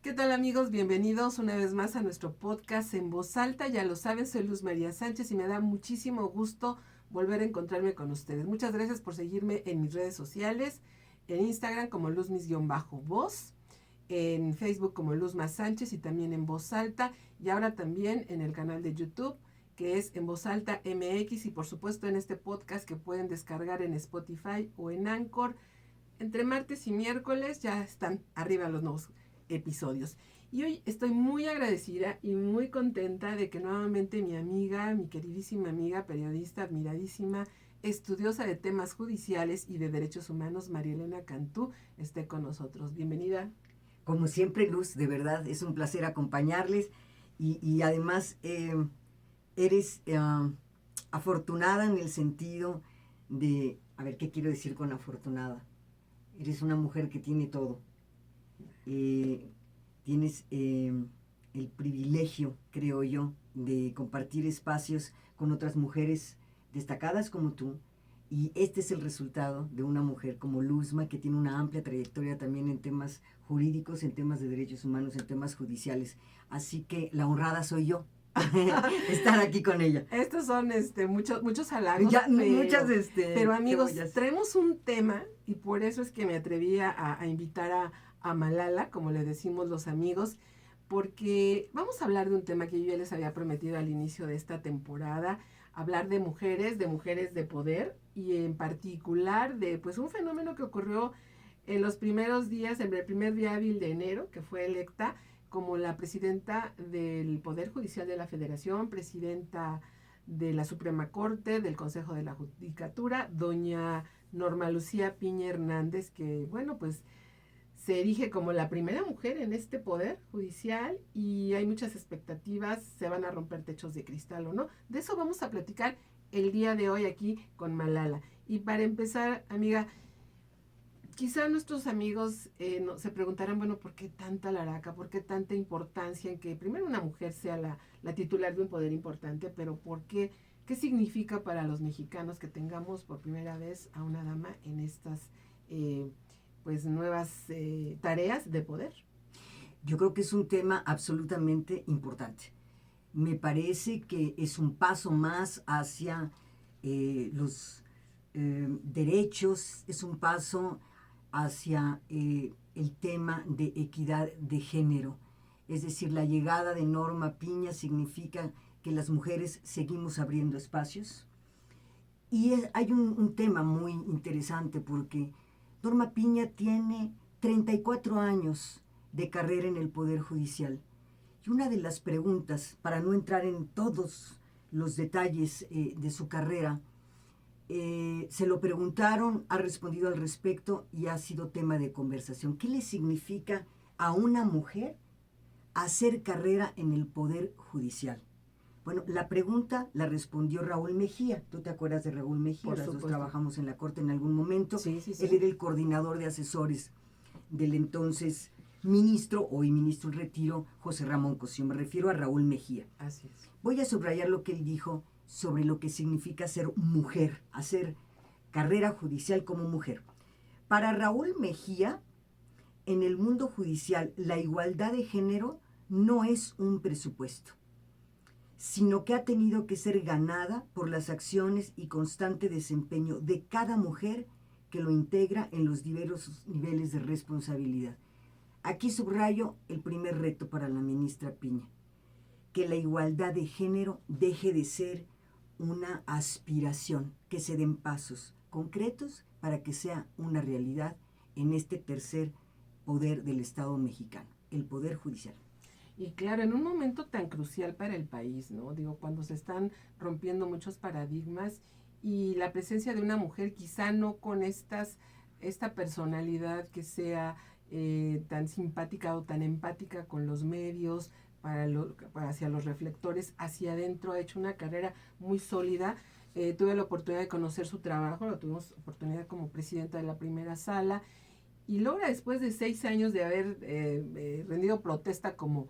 ¿Qué tal, amigos? Bienvenidos una vez más a nuestro podcast en voz alta. Ya lo saben, soy Luz María Sánchez y me da muchísimo gusto volver a encontrarme con ustedes. Muchas gracias por seguirme en mis redes sociales, en Instagram como luzmis-voz, en Facebook como Luz Más Sánchez y también en voz alta, y ahora también en el canal de YouTube que es en voz alta MX, y por supuesto en este podcast que pueden descargar en Spotify o en Anchor. Entre martes y miércoles ya están arriba los nuevos episodios. Y hoy estoy muy agradecida y muy contenta de que nuevamente mi amiga, mi queridísima amiga, periodista, admiradísima, estudiosa de temas judiciales y de derechos humanos, María Elena Cantú, esté con nosotros. Bienvenida. Como siempre, Luz, de verdad es un placer acompañarles y además eres afortunada en el sentido de, a ver, ¿qué quiero decir con afortunada? Eres una mujer que tiene todo. Tienes el privilegio, creo yo, de compartir espacios con otras mujeres destacadas como tú. Y este es el resultado de una mujer como Luzma, que tiene una amplia trayectoria también en temas jurídicos, en temas de derechos humanos, en temas judiciales. Así que la honrada soy yo, estar aquí con ella. Estos son muchos halagos, Ya, pero amigos, cebollas. traemos un tema y por eso es que me atreví a invitar a Malala, como le decimos los amigos, porque vamos a hablar de un tema que yo ya les había prometido al inicio de esta temporada, hablar de mujeres de poder, y en particular de pues un fenómeno que ocurrió en los primeros días, en el primer día hábil de enero, que fue electa como la presidenta del Poder Judicial de la Federación, presidenta de la Suprema Corte, del Consejo de la Judicatura, doña Norma Lucía Piña Hernández, que bueno, pues se erige como la primera mujer en este poder judicial, y hay muchas expectativas, se van a romper techos de cristal o no. De eso vamos a platicar el día de hoy aquí con Malala. Y para empezar, amiga, quizá nuestros amigos no, se preguntarán, bueno, ¿por qué tanta laraca? ¿Por qué tanta importancia en que primero una mujer sea la titular de un poder importante? Pero ¿por qué? ¿Qué significa para los mexicanos que tengamos por primera vez a una dama en estas pues nuevas tareas de poder? Yo creo que es un tema absolutamente importante. Me parece que es un paso más hacia los derechos, es un paso hacia el tema de equidad de género. Es decir, la llegada de Norma Piña significa que las mujeres seguimos abriendo espacios. Y hay un tema muy interesante porque Norma Piña tiene 34 años de carrera en el Poder Judicial. Y una de las preguntas, para no entrar en todos los detalles de su carrera, se lo preguntaron, ha respondido al respecto y ha sido tema de conversación. ¿Qué le significa a una mujer hacer carrera en el Poder Judicial? Bueno, la pregunta la respondió Raúl Mejía. ¿Tú te acuerdas de Raúl Mejía? Por Las dos supuesto. trabajamos en la Corte en algún momento. Sí, sí, Él sí. era el coordinador de asesores del entonces ministro, hoy ministro en retiro, José Ramón Cosío. Me refiero a Raúl Mejía. Así es. Voy a subrayar lo que él dijo sobre lo que significa ser mujer, hacer carrera judicial como mujer. Para Raúl Mejía, en el mundo judicial, la igualdad de género no es un presupuesto, sino que ha tenido que ser ganada por las acciones y constante desempeño de cada mujer que lo integra en los diversos niveles de responsabilidad. Aquí subrayo el primer reto para la ministra Piña, que la igualdad de género deje de ser una aspiración, que se den pasos concretos para que sea una realidad en este tercer poder del Estado mexicano, el Poder Judicial. Y claro, en un momento tan crucial para el país, ¿no? Digo, cuando se están rompiendo muchos paradigmas y la presencia de una mujer quizá no con esta personalidad que sea tan simpática o tan empática con los medios, hacia los reflectores, hacia adentro, ha hecho una carrera muy sólida. Tuve la oportunidad de conocer su trabajo, lo tuvimos oportunidad como presidenta de la primera sala, y logra, después de 6 años de haber rendido protesta como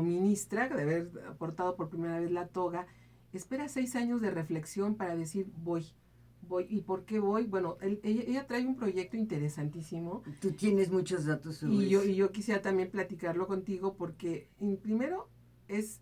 ministra, de haber aportado por primera vez la toga, espera 6 años de reflexión para decir voy. ¿Y por qué voy? Bueno, ella trae un proyecto interesantísimo. Tú tienes muchos datos sobre Y eso. yo quisiera también platicarlo contigo porque primero es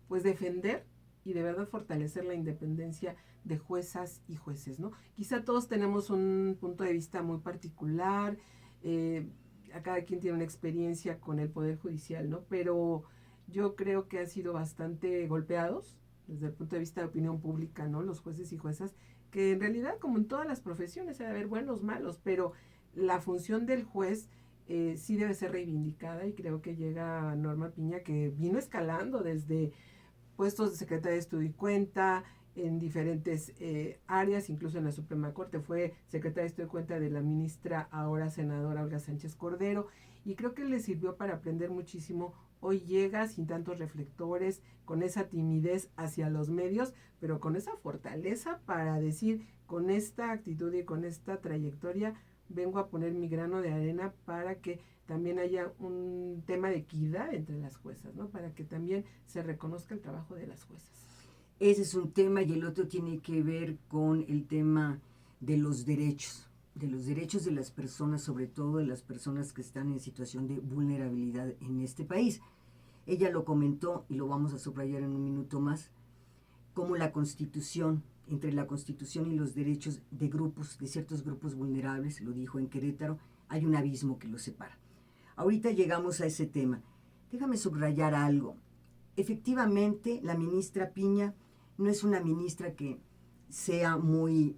pues defender y de verdad fortalecer la independencia de juezas y jueces, ¿no? Quizá todos tenemos un punto de vista muy particular, eh, a cada quien tiene una experiencia con el Poder Judicial, ¿no? Pero yo creo que han sido bastante golpeados desde el punto de vista de opinión pública, ¿no? Los jueces y juezas, que en realidad, como en todas las profesiones, hay de haber buenos, malos, pero la función del juez sí debe ser reivindicada y creo que llega Norma Piña que vino escalando desde puestos de secretaria de Estudio y Cuenta en diferentes áreas, incluso en la Suprema Corte fue secretaria de Estudio y Cuenta de la ministra, ahora senadora Olga Sánchez Cordero, y creo que le sirvió para aprender muchísimo. Hoy llega sin tantos reflectores, con esa timidez hacia los medios, pero con esa fortaleza para decir, con esta actitud y con esta trayectoria, vengo a poner mi grano de arena para que también haya un tema de equidad entre las juezas, ¿no? Para que también se reconozca el trabajo de las juezas. Ese es un tema y el otro tiene que ver con el tema de los derechos de las personas, sobre todo de las personas que están en situación de vulnerabilidad en este país. Ella lo comentó y lo vamos a subrayar en un minuto más, como la Constitución, entre la Constitución y los derechos de grupos, de ciertos grupos vulnerables, lo dijo en Querétaro, hay un abismo que los separa. Ahorita llegamos a ese tema. Déjame subrayar algo. Efectivamente, la ministra Piña no es una ministra que sea muy,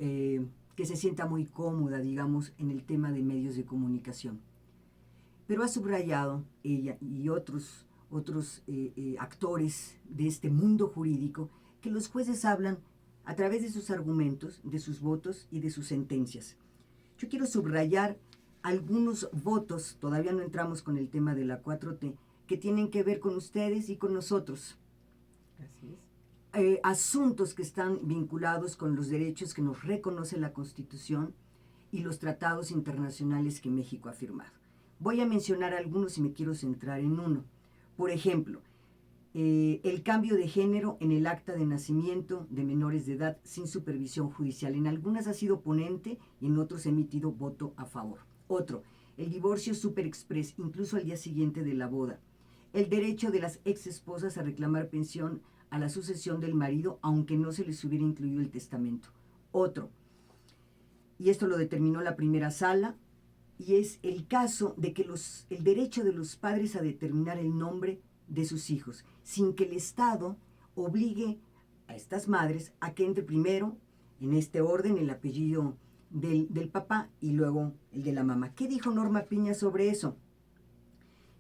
que se sienta muy cómoda, digamos, en el tema de medios de comunicación. Pero ha subrayado ella y otros actores de este mundo jurídico que los jueces hablan a través de sus argumentos, de sus votos y de sus sentencias. Yo quiero subrayar algunos votos, todavía no entramos con el tema de la 4T, que tienen que ver con ustedes y con nosotros. Así es. Asuntos que están vinculados con los derechos que nos reconoce la Constitución y los tratados internacionales que México ha firmado. Voy a mencionar algunos y me quiero centrar en uno. Por ejemplo, el cambio de género en el acta de nacimiento de menores de edad sin supervisión judicial. En algunas ha sido ponente y en otros ha emitido voto a favor. Otro, el divorcio super express, incluso al día siguiente de la boda. El derecho de las ex esposas a reclamar pensión a la sucesión del marido, aunque no se les hubiera incluido el testamento. Otro, y esto lo determinó la primera sala, y es el caso de que el derecho de los padres a determinar el nombre de sus hijos, sin que el Estado obligue a estas madres a que entre primero, en este orden, el apellido del papá y luego el de la mamá. ¿Qué dijo Norma Piña sobre eso?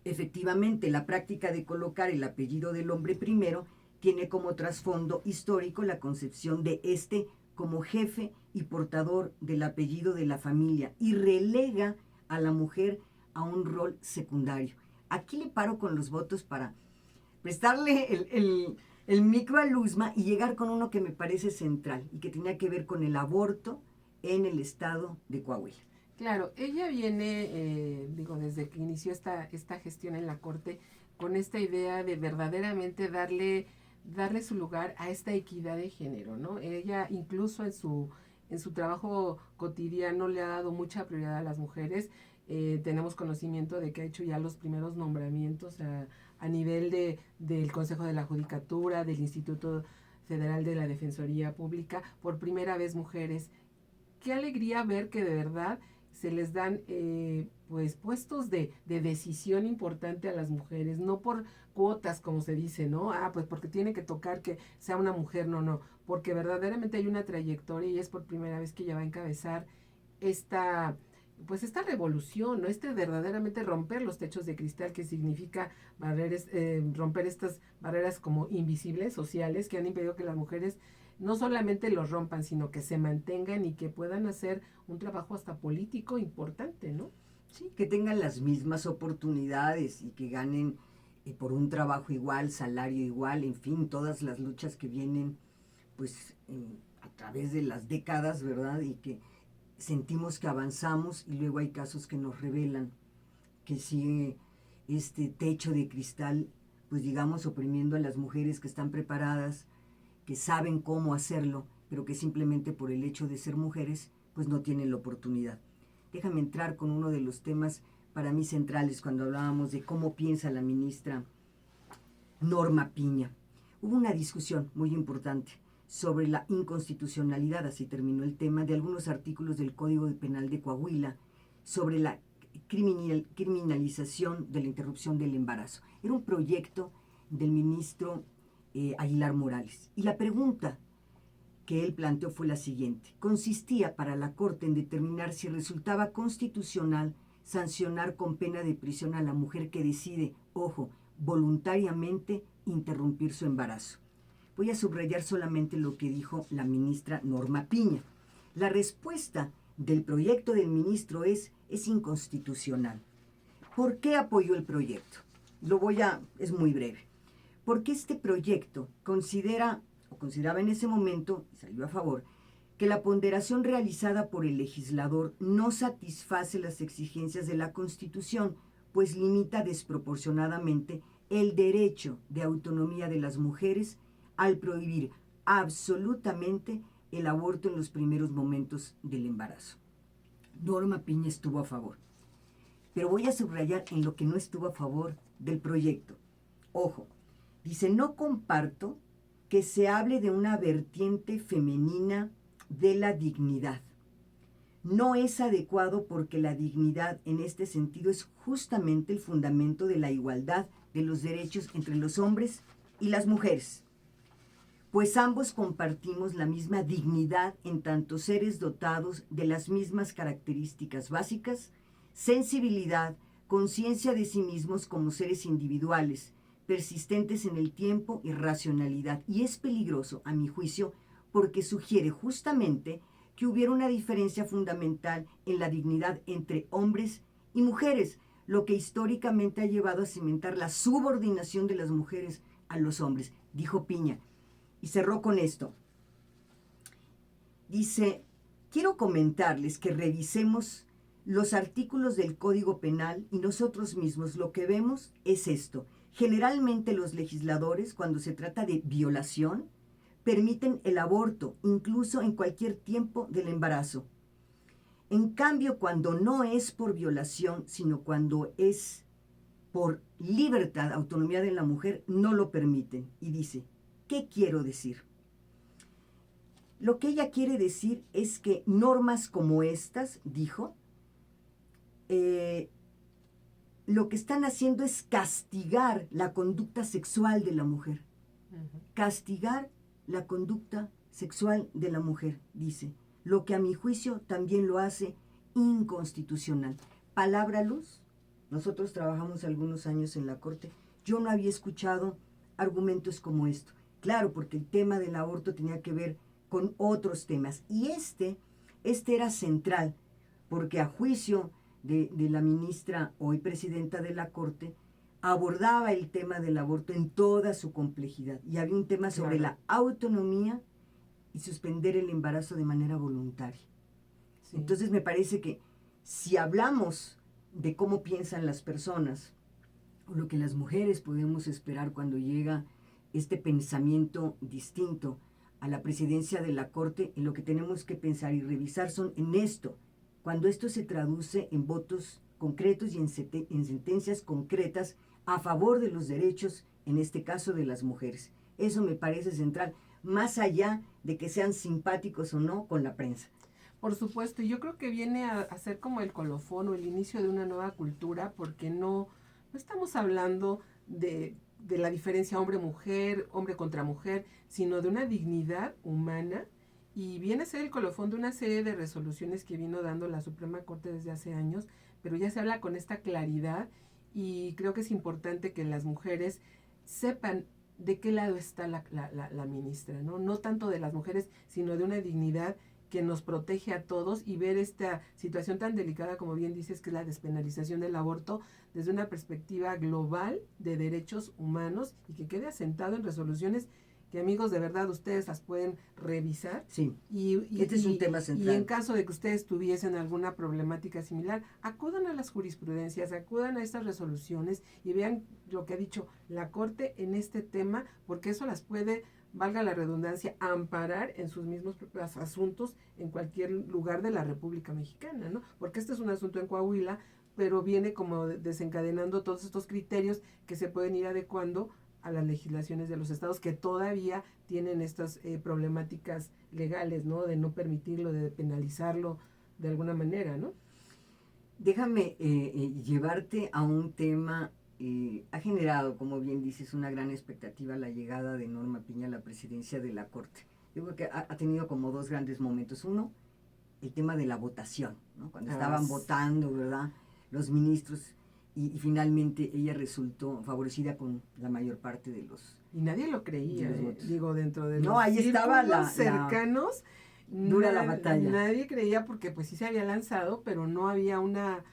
Efectivamente, la práctica de colocar el apellido del hombre primero tiene como trasfondo histórico la concepción de este como jefe y portador del apellido de la familia y relega a la mujer a un rol secundario. Aquí le paro con los votos para prestarle el micro a Luzma y llegar con uno que me parece central y que tenía que ver con el aborto en el estado de Coahuila. Claro, ella viene, digo, desde que inició esta gestión en la Corte, con esta idea de verdaderamente darle su lugar a esta equidad de género, ¿no? Ella incluso en su trabajo cotidiano le ha dado mucha prioridad a las mujeres. Tenemos conocimiento de que ha hecho ya los primeros nombramientos a nivel del Consejo de la Judicatura, del Instituto Federal de la Defensoría Pública, por primera vez mujeres. Qué alegría ver que de verdad se les dan pues puestos de decisión importante a las mujeres, no por cuotas como se dice, ¿no? Ah, pues porque tiene que tocar que sea una mujer, no, no, porque verdaderamente hay una trayectoria y es por primera vez que ella va a encabezar esta pues esta revolución, ¿no? Este verdaderamente romper los techos de cristal que significa romper estas barreras como invisibles, sociales, que han impedido que las mujeres no solamente los rompan, sino que se mantengan y que puedan hacer un trabajo hasta político importante, ¿no? Sí, que tengan las mismas oportunidades y que ganen por un trabajo igual, salario igual, en fin, todas las luchas que vienen pues a través de las décadas, ¿verdad? Y que sentimos que avanzamos y luego hay casos que nos revelan que sigue este techo de cristal, pues digamos, oprimiendo a las mujeres que están preparadas, que saben cómo hacerlo, pero que simplemente por el hecho de ser mujeres, pues no tienen la oportunidad. Déjame entrar con uno de los temas para mí centrales cuando hablábamos de cómo piensa la ministra Norma Piña. Hubo una discusión muy importante sobre la inconstitucionalidad, así terminó el tema, de algunos artículos del Código Penal de Coahuila sobre la criminalización de la interrupción del embarazo. Era un proyecto del ministro Aguilar Morales. Y la pregunta que él planteó fue la siguiente. Consistía para la Corte en determinar si resultaba constitucional sancionar con pena de prisión a la mujer que decide, ojo, voluntariamente interrumpir su embarazo. Voy a subrayar solamente lo que dijo la ministra Norma Piña. La respuesta del proyecto del ministro es inconstitucional. ¿Por qué apoyó el proyecto? Es muy breve. Porque este proyecto consideraba en ese momento, y salió a favor, que la ponderación realizada por el legislador no satisface las exigencias de la Constitución, pues limita desproporcionadamente el derecho de autonomía de las mujeres al prohibir absolutamente el aborto en los primeros momentos del embarazo. Norma Piña estuvo a favor. Pero voy a subrayar en lo que no estuvo a favor del proyecto. Ojo, dice, no comparto que se hable de una vertiente femenina de la dignidad. No es adecuado porque la dignidad en este sentido es justamente el fundamento de la igualdad de los derechos entre los hombres y las mujeres, pues ambos compartimos la misma dignidad en tanto seres dotados de las mismas características básicas, sensibilidad, conciencia de sí mismos como seres individuales, persistentes en el tiempo y racionalidad. Y es peligroso, a mi juicio, porque sugiere justamente que hubiera una diferencia fundamental en la dignidad entre hombres y mujeres, lo que históricamente ha llevado a cimentar la subordinación de las mujeres a los hombres, dijo Piña. Y cerró con esto. Dice, quiero comentarles que revisemos los artículos del Código Penal y nosotros mismos lo que vemos es esto. Generalmente los legisladores, cuando se trata de violación, permiten el aborto, incluso en cualquier tiempo del embarazo. En cambio, cuando no es por violación, sino cuando es por libertad, autonomía de la mujer, no lo permiten. Y dice, ¿qué quiero decir? Lo que ella quiere decir es que normas como estas, dijo, lo que están haciendo es castigar la conducta sexual de la mujer. Castigar la conducta sexual de la mujer, dice. Lo que a mi juicio también lo hace inconstitucional. Palabra luz. Nosotros trabajamos algunos años en la Corte. Yo no había escuchado argumentos como esto. Claro, porque el tema del aborto tenía que ver con otros temas. Y este era central, porque a juicio de la ministra, hoy presidenta de la Corte, abordaba el tema del aborto en toda su complejidad. Y había un tema sobre la autonomía y suspender el embarazo de manera voluntaria. Sí. Entonces me parece que si hablamos de cómo piensan las personas, o lo que las mujeres podemos esperar cuando llega este pensamiento distinto a la presidencia de la Corte, en lo que tenemos que pensar y revisar son en esto, cuando esto se traduce en votos concretos y en sentencias concretas a favor de los derechos, en este caso de las mujeres. Eso me parece central, más allá de que sean simpáticos o no con la prensa. Por supuesto, yo creo que viene a ser como el colofón o el inicio de una nueva cultura, porque no estamos hablando de la diferencia hombre-mujer, hombre contra mujer, sino de una dignidad humana, y viene a ser el colofón de una serie de resoluciones que vino dando la Suprema Corte desde hace años, pero ya se habla con esta claridad, y creo que es importante que las mujeres sepan de qué lado está la ministra, ¿no? No tanto de las mujeres, sino de una dignidad que nos protege a todos, y ver esta situación tan delicada, como bien dices, que es la despenalización del aborto, desde una perspectiva global de derechos humanos, y que quede asentado en resoluciones que, amigos, de verdad ustedes las pueden revisar. Sí, este es un tema central. Y en caso de que ustedes tuviesen alguna problemática similar, acudan a las jurisprudencias, acudan a estas resoluciones y vean lo que ha dicho la Corte en este tema, porque eso las puede valga la redundancia, amparar en sus mismos propios asuntos en cualquier lugar de la República Mexicana, ¿no? Porque este es un asunto en Coahuila, pero viene como desencadenando todos estos criterios que se pueden ir adecuando a las legislaciones de los estados que todavía tienen estas problemáticas legales, ¿no? De no permitirlo, de penalizarlo de alguna manera, ¿no? Déjame llevarte a un tema, ha generado, como bien dices, una gran expectativa la llegada de Norma Piña a la presidencia de la Corte. Digo que ha tenido como dos grandes momentos. Uno, el tema de la votación, ¿no? Cuando estaban votando, ¿verdad?, los ministros, y finalmente ella resultó favorecida con la mayor parte de los Y nadie lo creía, digo, dentro de no, los ahí estaba cercanos, dura la batalla. Nadie creía porque pues sí se había lanzado, pero no había una,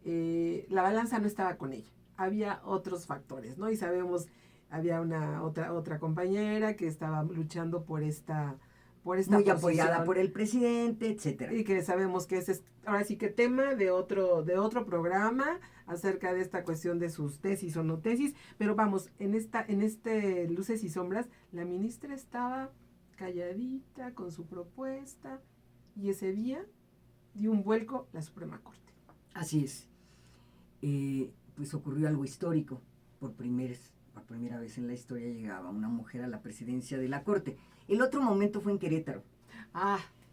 la balanza no estaba con ella, había otros factores, ¿no? Y sabemos, había una otra compañera que estaba luchando por esta muy posición, apoyada por el presidente, etcétera. Y que sabemos que ese es ahora sí que tema de otro programa acerca de esta cuestión de sus tesis o no tesis, pero vamos, en este Luces y Sombras, la ministra estaba calladita con su propuesta y ese día dio un vuelco la Suprema Corte. Así es. Pues ocurrió algo histórico. Por primera vez en la historia llegaba una mujer a la presidencia de la Corte. El otro momento fue en Querétaro.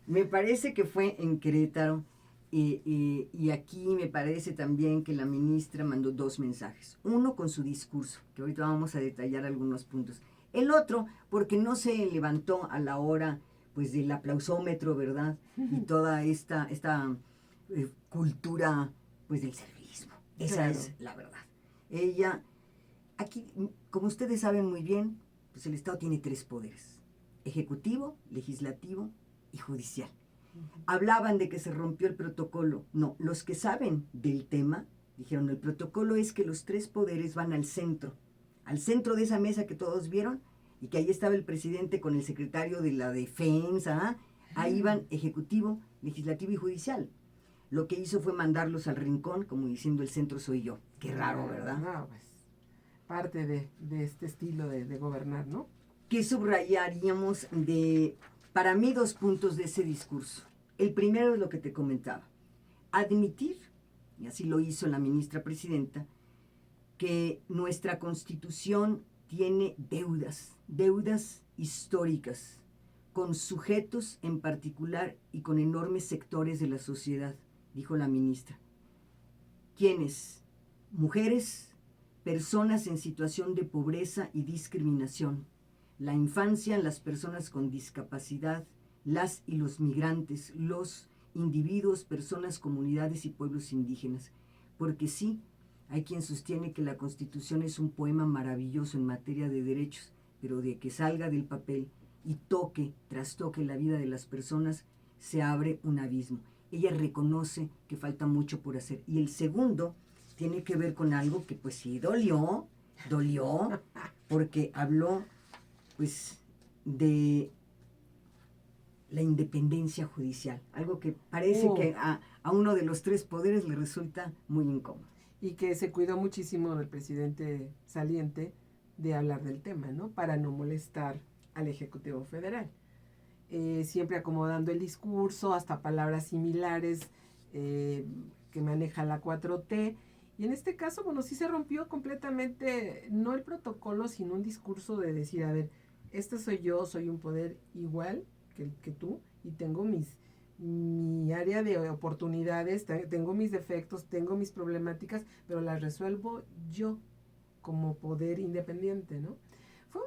Me parece que fue en Querétaro. Y aquí me parece también que la ministra mandó dos mensajes. Uno con su discurso, que ahorita vamos a detallar algunos puntos. El otro porque no se levantó a la hora pues del aplausómetro, ¿verdad? Y toda esta cultura pues del servilismo. Esa claro. Es la verdad. Ella, aquí, como ustedes saben muy bien, pues el Estado tiene tres poderes: ejecutivo, legislativo y judicial. Hablaban de que se rompió el protocolo. No, los que saben del tema dijeron, el protocolo es que los tres poderes van al centro de esa mesa que todos vieron, y que ahí estaba el presidente con el secretario de la defensa. Ahí van ejecutivo, legislativo y judicial. Lo que hizo fue mandarlos al rincón, como diciendo, el centro soy yo. Qué raro, ¿verdad? No, pues, parte de este estilo de gobernar, ¿no? ¿Qué subrayaríamos de, para mí, dos puntos de ese discurso? El primero es lo que te comentaba. Admitir, y así lo hizo la ministra presidenta, que nuestra Constitución tiene deudas históricas, con sujetos en particular y con enormes sectores de la sociedad, dijo la ministra. ¿Quiénes? Mujeres, personas en situación de pobreza y discriminación, la infancia, las personas con discapacidad, las y los migrantes, los individuos, personas, comunidades y pueblos indígenas. Porque sí, hay quien sostiene que la Constitución es un poema maravilloso en materia de derechos, pero de que salga del papel y trastoque la vida de las personas, se abre un abismo. Ella reconoce que falta mucho por hacer. Y el segundo tiene que ver con algo que pues sí dolió, porque habló pues de la independencia judicial, algo que parece que a uno de los tres poderes le resulta muy incómodo. Y que se cuidó muchísimo el presidente saliente de hablar del tema, ¿no? Para no molestar al Ejecutivo Federal. Siempre acomodando el discurso, hasta palabras similares que maneja la 4T. Y en este caso, bueno, sí se rompió completamente, no el protocolo, sino un discurso de decir, a ver, este soy yo, soy un poder igual que tú, y tengo mi área de oportunidades, tengo mis defectos, tengo mis problemáticas, pero las resuelvo yo como poder independiente, ¿no? Fue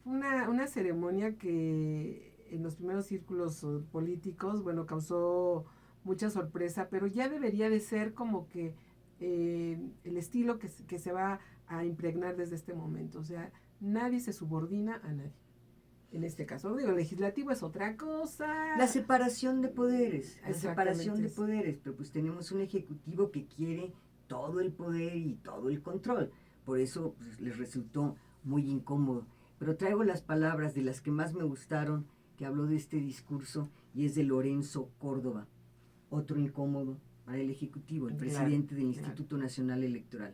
una ceremonia que en los primeros círculos políticos, bueno, causó mucha sorpresa, pero ya debería de ser como que el estilo que se va a impregnar desde este momento. O sea, nadie se subordina a nadie. En este caso, digo, el legislativo es otra cosa. La separación de poderes, pero pues tenemos un ejecutivo que quiere todo el poder y todo el control. Por eso pues, les resultó muy incómodo. Pero traigo las palabras de las que más me gustaron, que habló de este discurso, y es de Lorenzo Córdoba, otro incómodo para el Ejecutivo, el presidente del Instituto Nacional Electoral.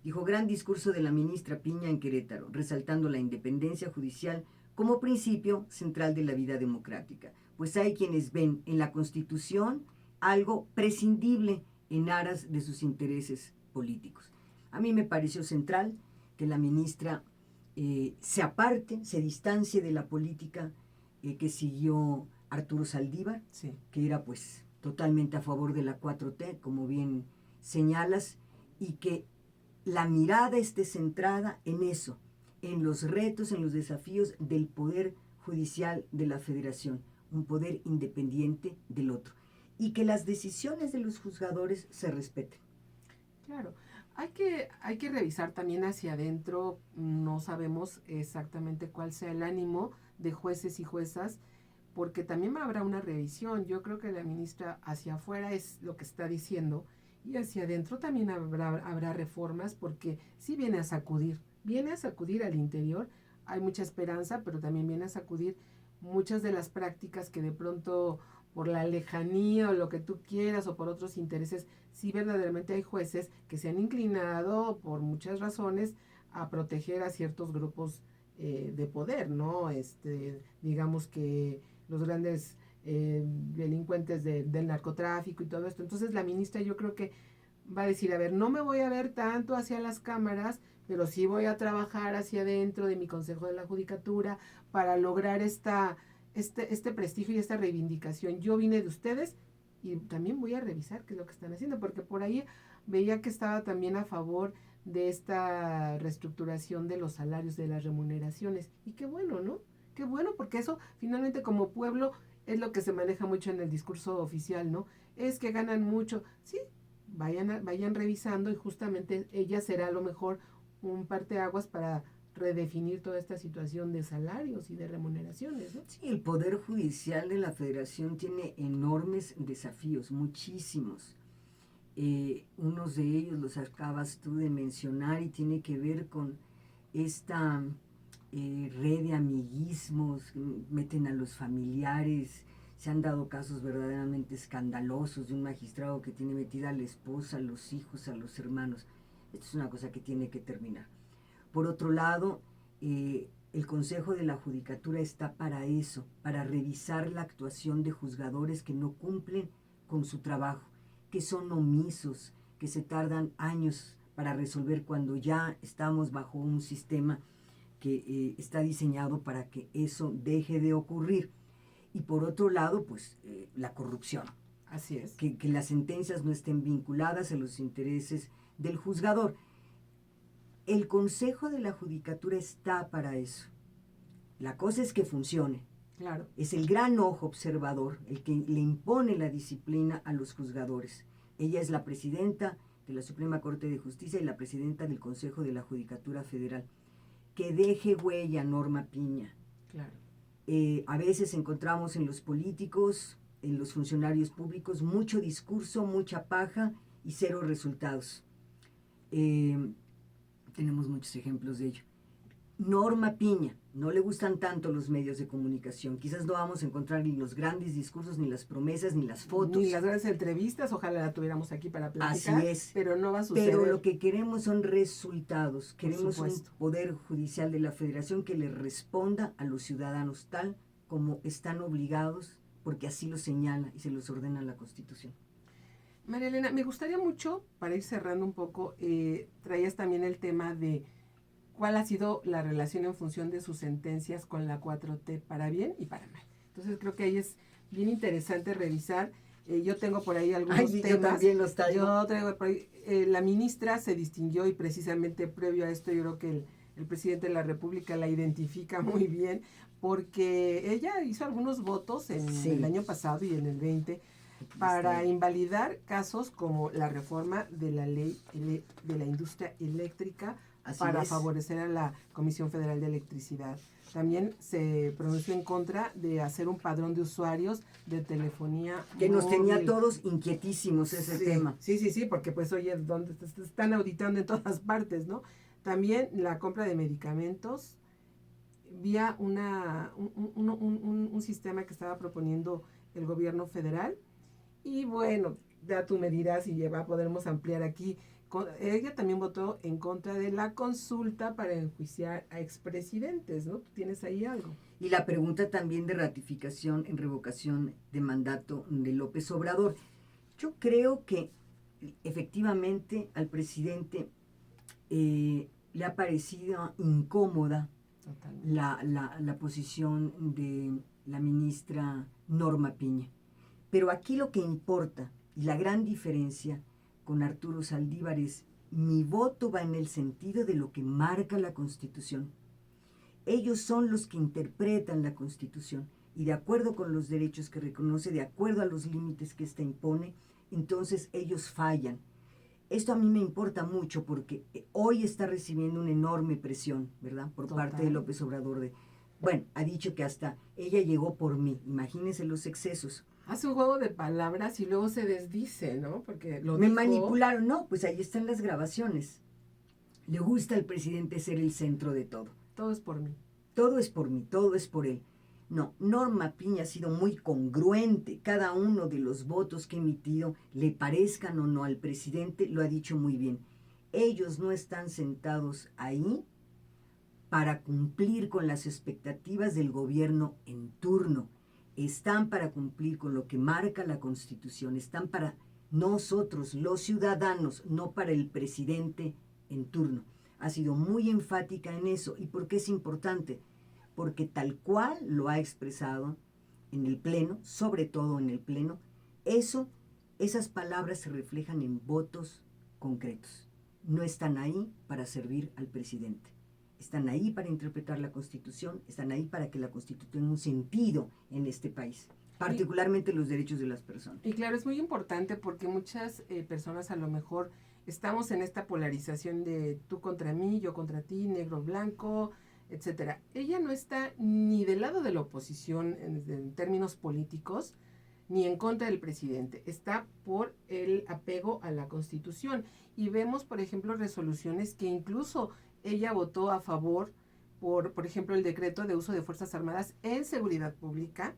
Dijo, gran discurso de la ministra Piña en Querétaro, resaltando la independencia judicial como principio central de la vida democrática, pues hay quienes ven en la Constitución algo prescindible en aras de sus intereses políticos. A mí me pareció central que la ministra se aparte, se distancie de la política que siguió Arturo Saldívar, Sí. que era pues totalmente a favor de la 4T, como bien señalas, y que la mirada esté centrada en eso, en los retos, en los desafíos del Poder Judicial de la Federación, un poder independiente del otro, y que las decisiones de los juzgadores se respeten. Claro, hay que revisar también hacia adentro, no sabemos exactamente cuál sea el ánimo de jueces y juezas, porque también habrá una revisión. Yo creo que la ministra hacia afuera es lo que está diciendo y hacia adentro también habrá reformas, porque sí viene a sacudir al interior. Hay mucha esperanza, pero también viene a sacudir muchas de las prácticas que de pronto por la lejanía o lo que tú quieras o por otros intereses, sí verdaderamente hay jueces que se han inclinado por muchas razones a proteger a ciertos grupos de poder, ¿no? Digamos que los grandes delincuentes del narcotráfico y todo esto. Entonces la ministra yo creo que va a decir, a ver, no me voy a ver tanto hacia las cámaras, pero sí voy a trabajar hacia adentro de mi Consejo de la Judicatura para lograr este prestigio y esta reivindicación. Yo vine de ustedes y también voy a revisar qué es lo que están haciendo, porque por ahí veía que estaba también a favor de esta reestructuración de los salarios, de las remuneraciones. Y qué bueno, ¿no? Qué bueno, porque eso finalmente como pueblo es lo que se maneja mucho en el discurso oficial, ¿no? Es que ganan mucho. Sí, vayan revisando y justamente ella será a lo mejor un parteaguas para redefinir toda esta situación de salarios y de remuneraciones, ¿no? Sí, el Poder Judicial de la Federación tiene enormes desafíos, muchísimos. Unos de ellos los acabas tú de mencionar y tiene que ver con esta red de amiguismos, meten a los familiares. Se han dado casos verdaderamente escandalosos de un magistrado que tiene metida a la esposa, a los hijos, a los hermanos. Esto es una cosa que tiene que terminar. Por otro lado, el Consejo de la Judicatura está para eso, para revisar la actuación de juzgadores que no cumplen con su trabajo, que son omisos, que se tardan años para resolver cuando ya estamos bajo un sistema que está diseñado para que eso deje de ocurrir. Y por otro lado, pues la corrupción. Así es. Que las sentencias no estén vinculadas a los intereses del juzgador. El Consejo de la Judicatura está para eso. La cosa es que funcione. Claro. Es el gran ojo observador, el que le impone la disciplina a los juzgadores. Ella es la presidenta de la Suprema Corte de Justicia y la presidenta del Consejo de la Judicatura Federal. Que deje huella, Norma Piña. Claro. A veces encontramos en los políticos, en los funcionarios públicos, mucho discurso, mucha paja y cero resultados. Tenemos muchos ejemplos de ello. Norma Piña, no le gustan tanto los medios de comunicación. Quizás no vamos a encontrar ni los grandes discursos, ni las promesas, ni las fotos. Ni las grandes entrevistas, ojalá la tuviéramos aquí para platicar. Así es. Pero no va a suceder. Pero lo que queremos son resultados. Queremos un Poder Judicial de la Federación que le responda a los ciudadanos tal como están obligados, porque así lo señala y se los ordena la Constitución. María Elena, me gustaría mucho, para ir cerrando un poco, traías también el tema de cuál ha sido la relación en función de sus sentencias con la 4T, para bien y para mal. Entonces creo que ahí es bien interesante revisar. Yo tengo por ahí algunos temas. Yo también los traigo. Yo traigo por ahí, la ministra se distinguió y precisamente previo a esto yo creo que el presidente de la República la identifica muy bien porque ella hizo algunos votos en el año pasado y en el 20 para invalidar casos como la reforma de la ley de la industria eléctrica para favorecer a la Comisión Federal de Electricidad. También se pronunció en contra de hacer un padrón de usuarios de telefonía que móvil. Nos tenía todos inquietísimos ese tema. Sí, porque pues oye, donde te están auditando en todas partes, ¿no? También la compra de medicamentos vía un sistema que estaba proponiendo el gobierno federal. Y bueno, ya tú me dirás y ya podemos ampliar aquí ella también votó en contra de la consulta para enjuiciar a expresidentes, ¿no? ¿Tú tienes ahí algo? Y la pregunta también de ratificación en revocación de mandato de López Obrador. Yo creo que efectivamente al presidente le ha parecido incómoda la posición de la ministra Norma Piña. Pero aquí lo que importa, y la gran diferencia con Arturo Saldívar es, mi voto va en el sentido de lo que marca la Constitución. Ellos son los que interpretan la Constitución y de acuerdo con los derechos que reconoce, de acuerdo a los límites que ésta impone, entonces ellos fallan. Esto a mí me importa mucho porque hoy está recibiendo una enorme presión, ¿verdad? Por parte de López Obrador. Bueno, ha dicho que hasta ella llegó por mí. Imagínense los excesos. Hace un juego de palabras y luego se desdice, ¿no? Porque me manipularon. No, pues ahí están las grabaciones. Le gusta al presidente ser el centro de todo. Todo es por mí. Todo es por mí, todo es por él. No, Norma Piña ha sido muy congruente. Cada uno de los votos que ha emitido, le parezcan o no al presidente, lo ha dicho muy bien. Ellos no están sentados ahí para cumplir con las expectativas del gobierno en turno. Están para cumplir con lo que marca la Constitución. Están para nosotros, los ciudadanos, no para el presidente en turno. Ha sido muy enfática en eso. ¿Y por qué es importante? Porque tal cual lo ha expresado en el Pleno, sobre todo en el Pleno, esas palabras se reflejan en votos concretos. No están ahí para servir al presidente. Están ahí para interpretar la Constitución, están ahí para que la Constitución tenga un sentido en este país, particularmente los derechos de las personas. Y claro, es muy importante porque muchas personas a lo mejor estamos en esta polarización de tú contra mí, yo contra ti, negro, blanco, etcétera. Ella no está ni del lado de la oposición en términos políticos, ni en contra del presidente. Está por el apego a la Constitución. Y vemos, por ejemplo, resoluciones que incluso ella votó a favor por ejemplo, el decreto de uso de Fuerzas Armadas en seguridad pública.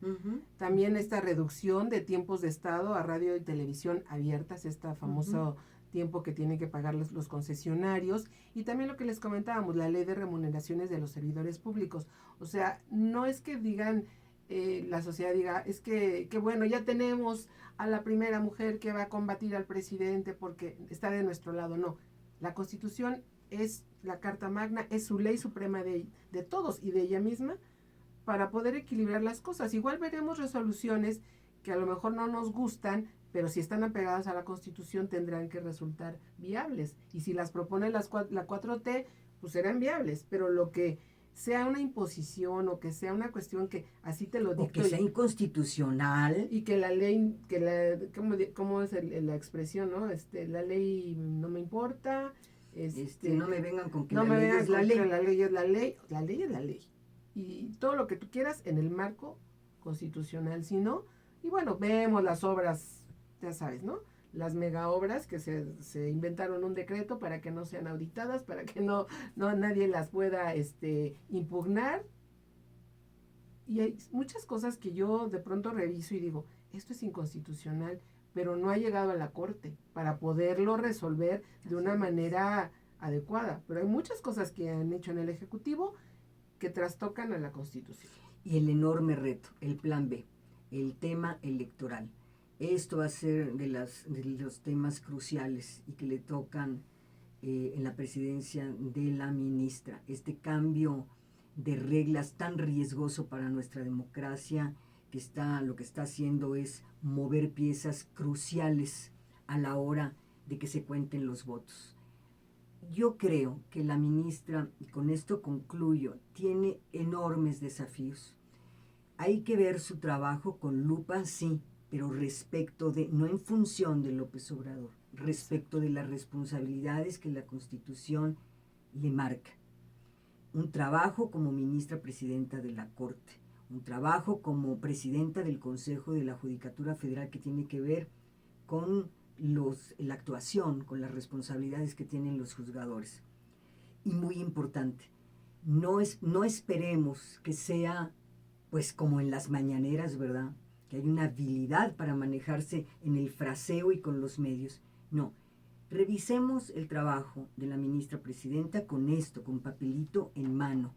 También esta reducción de tiempos de Estado a radio y televisión abiertas, esta famosa tiempo que tienen que pagar los concesionarios, y también lo que les comentábamos, la ley de remuneraciones de los servidores públicos. O sea, no es que digan, la sociedad diga, es que bueno, ya tenemos a la primera mujer que va a combatir al presidente porque está de nuestro lado. No, la Constitución es la Carta Magna, es su ley suprema de todos y de ella misma para poder equilibrar las cosas. Igual veremos resoluciones que a lo mejor no nos gustan, pero si están apegadas a la Constitución tendrán que resultar viables. Y si las propone la 4T, pues serán viables. Pero lo que sea una imposición o que sea una cuestión que así te lo dicto. O que sea inconstitucional. Y que la ley, ¿cómo es la expresión, no? La ley no me importa. No me vengan con que no la ley es la ley. La ley es la ley. La ley es la ley. Y todo lo que tú quieras en el marco constitucional. Si no, y bueno, vemos las obras, ya sabes, ¿no? Las mega obras que se inventaron un decreto para que no sean auditadas, para que no nadie las pueda impugnar. Y hay muchas cosas que yo de pronto reviso y digo, esto es inconstitucional, pero no ha llegado a la Corte para poderlo resolver de una manera adecuada. Pero hay muchas cosas que han hecho en el Ejecutivo que trastocan a la Constitución. Y el enorme reto, el plan B, el tema electoral. Esto va a ser de los temas cruciales y que le tocan en la presidencia de la ministra. Este cambio de reglas tan riesgoso para nuestra democracia, lo que está haciendo es mover piezas cruciales a la hora de que se cuenten los votos. Yo creo que la ministra, y con esto concluyo, tiene enormes desafíos. Hay que ver su trabajo con lupa, sí, pero no en función de López Obrador, respecto de las responsabilidades que la Constitución le marca. Un trabajo como ministra presidenta de la Corte, un trabajo como presidenta del Consejo de la Judicatura Federal que tiene que ver con la actuación, con las responsabilidades que tienen los juzgadores. Y muy importante, no esperemos que sea pues como en las mañaneras, ¿verdad? Que hay una habilidad para manejarse en el fraseo y con los medios. No, Revisemos el trabajo de la ministra presidenta con esto, con papelito en mano,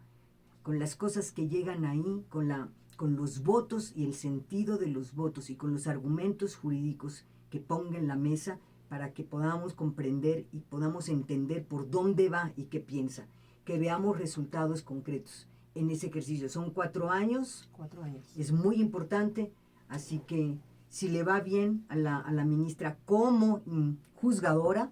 con las cosas que llegan ahí, con los votos y el sentido de los votos y con los argumentos jurídicos que ponga en la mesa para que podamos comprender y podamos entender por dónde va y qué piensa, que veamos resultados concretos en ese ejercicio. Son 4 años. 4 años. Es muy importante, así que si le va bien a la ministra como juzgadora,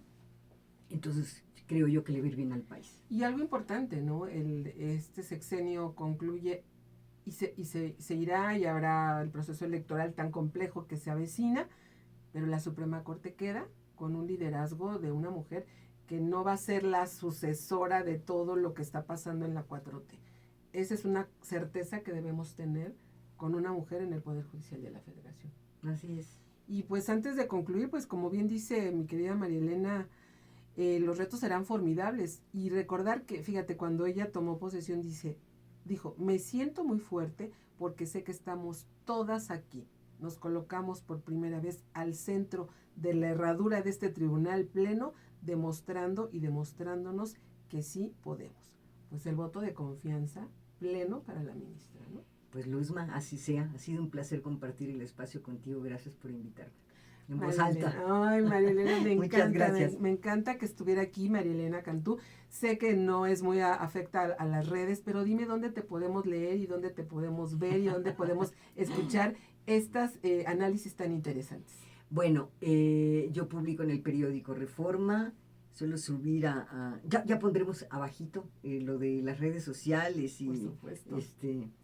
entonces creo yo que le va a ir bien al país. Y algo importante, ¿no? Este sexenio concluye y se irá y habrá el proceso electoral tan complejo que se avecina, pero la Suprema Corte queda con un liderazgo de una mujer que no va a ser la sucesora de todo lo que está pasando en la 4T. Esa es una certeza que debemos tener con una mujer en el Poder Judicial de la Federación. Así es. Y pues antes de concluir, pues como bien dice mi querida María Elena, los retos serán formidables. Y recordar que, fíjate, cuando ella tomó posesión dijo, me siento muy fuerte porque sé que estamos todas aquí. Nos colocamos por primera vez al centro de la herradura de este tribunal pleno, demostrándonos que sí podemos. Pues el voto de confianza pleno para la ministra, ¿no? Pues Luzma, así sea. Ha sido un placer compartir el espacio contigo. Gracias por invitarme. En voz alta. Ay, María Elena, me Muchas encanta. gracias. Me encanta que estuviera aquí María Elena Cantú. Sé que no es muy afecta a las redes, pero dime dónde te podemos leer y dónde te podemos ver y dónde podemos escuchar estas análisis tan interesantes. Bueno, yo publico en el periódico Reforma. Suelo subir ya pondremos abajito lo de las redes sociales y por supuesto.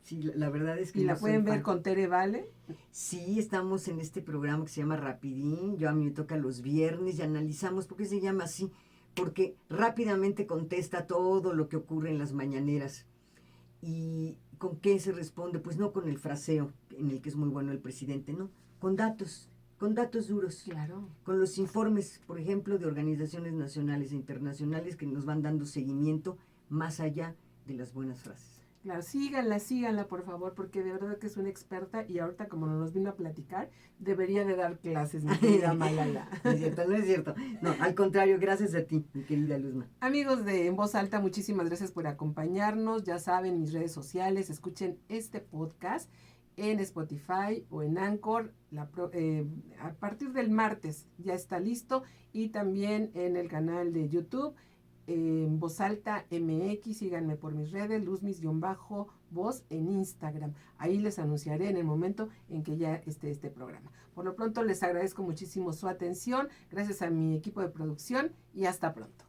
Sí, la verdad es que y la pueden ver con Tere Vale. Sí, estamos en este programa que se llama Rapidín. A mí me toca los viernes y analizamos. ¿Por qué se llama así? Porque rápidamente contesta todo lo que ocurre en las mañaneras. ¿Y con qué se responde? Pues no con el fraseo, en el que es muy bueno el presidente, ¿no? Con datos duros. Claro. Con los informes, por ejemplo, de organizaciones nacionales e internacionales que nos van dando seguimiento más allá de las buenas frases. Claro, síganla por favor, porque de verdad que es una experta y ahorita como nos vino a platicar, debería de dar clases, mi querida Malala. No es cierto. No, al contrario, gracias a ti, mi querida Luzma. Amigos de En Voz Alta, muchísimas gracias por acompañarnos. Ya saben, mis redes sociales, escuchen este podcast en Spotify o en Anchor. A partir del martes ya está listo y también en el canal de YouTube. En Voz Alta MX, síganme por mis redes, Luzmis-voz en Instagram. Ahí les anunciaré en el momento en que ya esté este programa. Por lo pronto les agradezco muchísimo su atención, gracias a mi equipo de producción y hasta pronto.